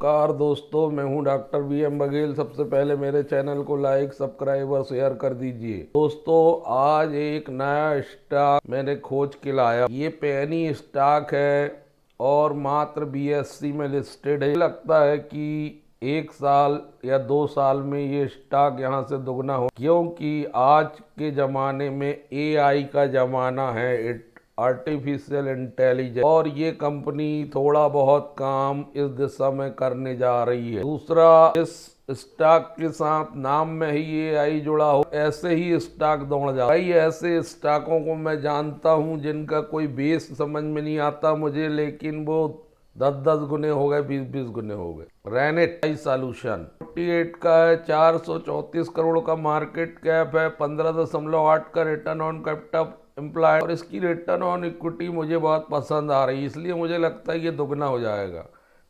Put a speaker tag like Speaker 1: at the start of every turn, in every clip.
Speaker 1: Car दोस्तों, मैं हूं डॉक्टर वी.एम. बघेल। सबसे पहले मेरे चैनल को लाइक, सब्सक्राइब और शेयर कर दीजिए। दोस्तों, आज एक नया स्टॉक मैंने खोज के लाया। ये पेनी स्टॉक है और मात्र BSE में लिस्टेड है। लगता है कि 1 साल या 2 साल में ये स्टॉक यहाँ से दुगना हो, क्योंकि आज के ज़माने में AI का ज़माना है, आर्टिफिशियल इंटेलिजेंस, और ये कंपनी थोड़ा बहुत काम इस दिशा में करने जा रही है। दूसरा, इस स्टॉक के साथ नाम में ही AI जुड़ा हो, ऐसे ही स्टॉक दौड़ जा। कई ऐसे स्टॉकों को मैं जानता हूं जिनका कोई बेस समझ में नहीं आता मुझे, लेकिन वो 10-10 गुने हो गए, 20-20 गुने हो गए। रेनेट सॉल्यूशन 48 का है, 434 करोड़ का मार्केट कैप है, 15.8 का रिटर्न ऑन कैपिटल एम्प्लॉय, और इसकी रिटर्न ऑन इक्विटी मुझे बहुत पसंद आ रही है, इसलिए मुझे लगता है ये दुगना हो जाएगा।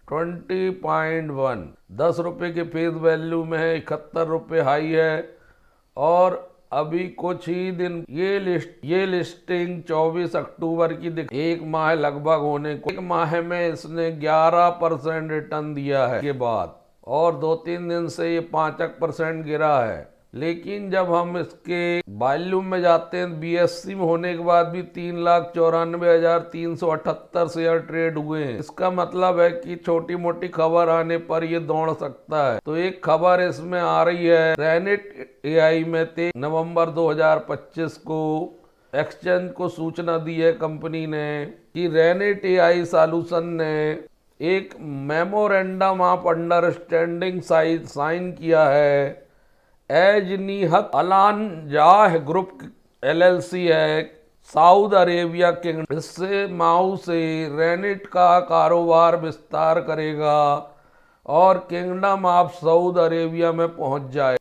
Speaker 1: 20.1 ₹10 के फेस वैल्यू में है, 71 रुपये हाई है, और अभी कुछ ही दिन ये लिस्टिंग 24 अक्टूबर की एक माह लगभग होने को, एक माह में इसने 11% रिटर्न दिया है के बाद, और 2-3 दिन से ये 5% गिरा है। लेकिन जब हम इसके वॉल्यूम में जाते हैं, BSE में होने के बाद भी 3,94,378 शेयर ट्रेड हुए हैं। इसका मतलब है कि छोटी मोटी खबर आने पर ये दौड़ सकता है। तो एक खबर इसमें आ रही है, रेनेट AI में 23 नवंबर 2025 को एक्सचेंज को सूचना दी है कंपनी ने कि रेनेट AI सॉल्यूशन ने एक मेमोरेंडम ऑफ अंडरस्टैंडिंग साइन किया है एजनीहत अलानजाह ग्रुप LLC है, सऊदी अरेबिया किंगडम। इससे माऊ से रेनेट का कारोबार विस्तार करेगा और किंगडम ऑफ सऊदी अरेबिया में पहुंच जाए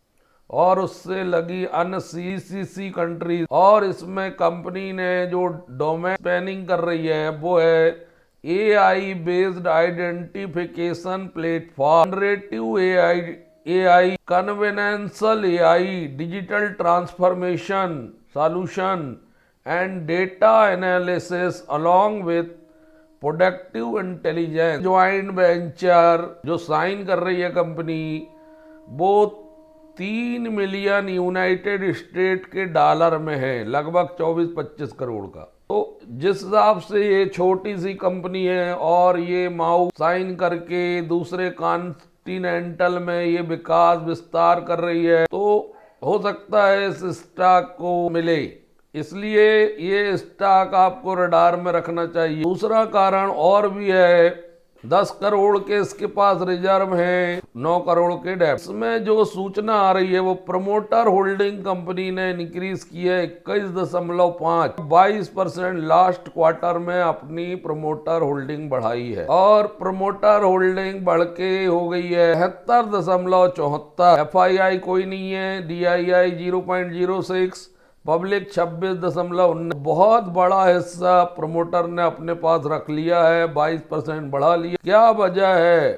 Speaker 1: और उससे लगी अन्य CCC कंट्रीज। और इसमें कंपनी ने जो डोमेन स्पैनिंग कर रही है वो है AI based identification platform, generative AI, conventional AI, digital transformation solution and data analysis along with productive intelligence. Joint venture जो साइन कर रही है कंपनी, वो 3 मिलियन यूनाइटेड स्टेट के डॉलर में है, लगभग 24-25 करोड़ का। तो जिस हिसाब से ये छोटी सी कंपनी है और ये माऊ साइन करके दूसरे कॉन्टिनेंटल में ये विकास विस्तार कर रही है, तो हो सकता है इस स्टॉक को मिले, इसलिए ये स्टॉक आपको रडार में रखना चाहिए। दूसरा कारण और भी है, 10 करोड़ के इसके पास रिजर्व हैं, 9 करोड़ के डेब्ट। इसमें जो सूचना आ रही है वो प्रमोटर होल्डिंग कंपनी ने इंक्रीज की है 21.5, 22% लास्ट क्वार्टर में अपनी प्रमोटर होल्डिंग बढ़ाई है, और प्रमोटर होल्डिंग बढ़ के हो गई है 73.74। FII कोई नहीं है, DII 0.06, पब्लिक 26.19। बहुत बड़ा हिस्सा प्रमोटर ने अपने पास रख लिया है, 22% बढ़ा लिया। क्या वजह है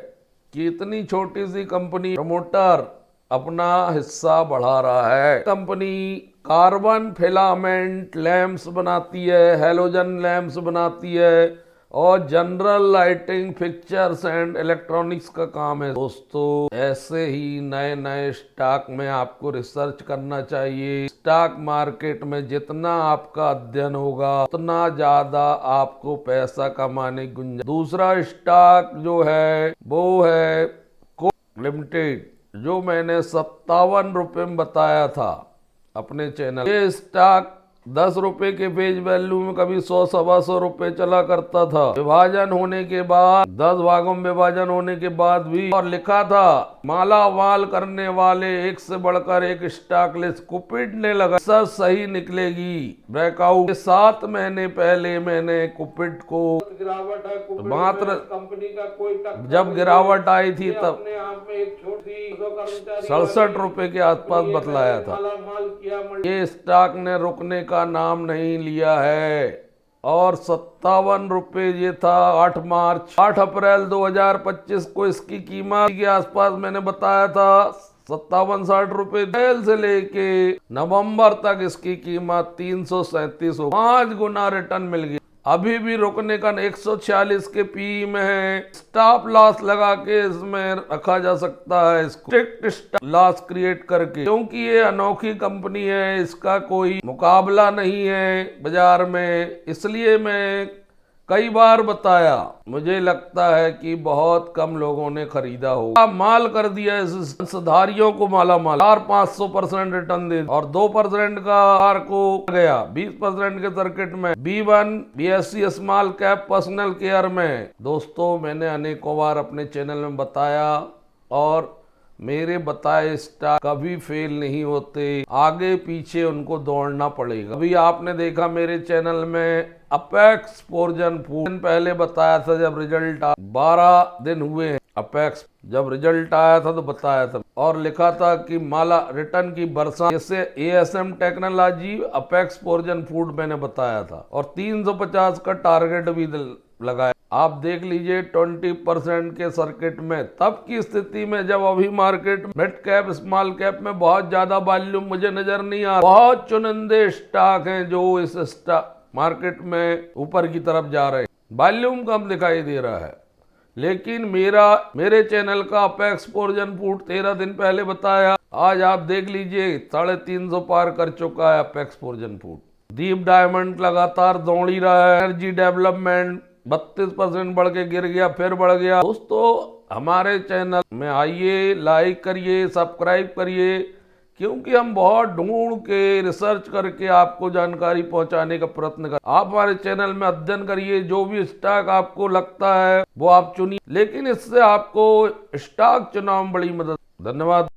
Speaker 1: कि इतनी छोटी सी कंपनी प्रमोटर अपना हिस्सा बढ़ा रहा है? कंपनी कार्बन फिलामेंट लैंप्स बनाती है, हैलोजन लैंप्स बनाती है, और general lighting fixtures and electronics का काम है। दोस्तों, ऐसे ही नए नए स्टॉक में आपको रिसर्च करना चाहिए। स्टॉक मार्केट में जितना आपका अध्ययन होगा उतना ज्यादा आपको पैसा कमाने की गुंजाइश। दूसरा स्टॉक जो है वो है कोक लिमिटेड, जो मैंने 57 रुपये में बताया था अपने चैनल। ये स्टॉक 10 रुपए के फेज वैल्यू में कभी 100-125 रुपए चला करता था। विभाजन होने के बाद, 10 भागों में विभाजन होने के बाद भी, और लिखा था माला माल करने वाले एक से बढ़कर एक स्टॉक लिस्ट, कुपिड ने लगा सब सही निकलेगी ब्रेकआउट। 7 महीने पहले मैंने कुपिड को गिरावट है, मात्र कंपनी का कोई जब गिरावट आई थी तब 67 रुपए के आसपास बतलाया था। ये स्टॉक ने रुकने का नाम नहीं लिया है, और 57 रुपए ये था 8 अप्रैल 2025 को इसकी कीमत के आसपास मैंने बताया था 57-60 रुपए। अप्रैल से लेके नवंबर तक इसकी कीमत 337 हो, 5 गुना रिटर्न मिल गया। अभी भी रुकने का 146 के पी में है। स्टॉप लॉस लगा के इसमें रखा जा सकता है, इसको स्ट्रिक्ट स्टॉप लॉस क्रिएट करके, क्योंकि ये अनोखी कंपनी है, इसका कोई मुकाबला नहीं है बाजार में। इसलिए मैं कई बार बताया, मुझे लगता है कि बहुत कम लोगों ने खरीदा होगा। माल कर दिया इस अंशधारियों को माला माल। 500% रिटर्न दे और 2% का आर को गया 20% के सर्किट में। B1 BSE small cap personal care में दोस्तों मैंने अनेकों बार अपने चैनल में बताया, और मेरे बताए स्टॉक कभी फेल नहीं होते, आगे पीछे उनको दौड़ना पड़ेगा। अभी आपने देखा मेरे चैनल में अपेक्स फोर्जन फूड पहले बताया था, जब रिजल्ट 12 दिन हुए हैं, अपेक्स जब रिजल्ट आया था तो बताया था, और लिखा था कि माला रिटर्न की बरसात। जैसे ASM technology apex foreign food मैंने बताया था, और 350 का टारगेट भी लगाया। आप देख लीजिए 20% के सर्किट में, तब की स्थिति में जब अभी market mid cap small cap में बहुत ज्यादा वॉल्यूम मुझे नजर नहीं आ रहा। बहुत चुनिंदे स्टॉक हैं जो इस स्टॉक मार्केट में ऊपर की तरफ जा रहे हैं, वॉल्यूम कम दिखाई दे रहा है। लेकिन मेरे चैनल का अपेक्स फोर्जन फूड 13 दिन पहले बताया, आज आप देख लीजिए 350 पार कर चुका है अपेक्स फोर्जन फूड। दीप डायमंड लगातार दौड़ ही रहा है। एनर्जी डेवलपमेंट 32% बढ़ के गिर गया, फिर बढ़ गया। दोस्तों हमारे चैनल में आइए, लाइक करिए, सब्सक्राइब करिए, क्योंकि हम बहुत ढूंढ के रिसर्च करके आपको जानकारी पहुंचाने का प्रयत्न कर। आप हमारे चैनल में अध्ययन करिए, जो भी स्टॉक आपको लगता है वो आप चुनिए, लेकिन इससे आपको स्टॉक चुनाव में बड़ी मदद। धन्यवाद।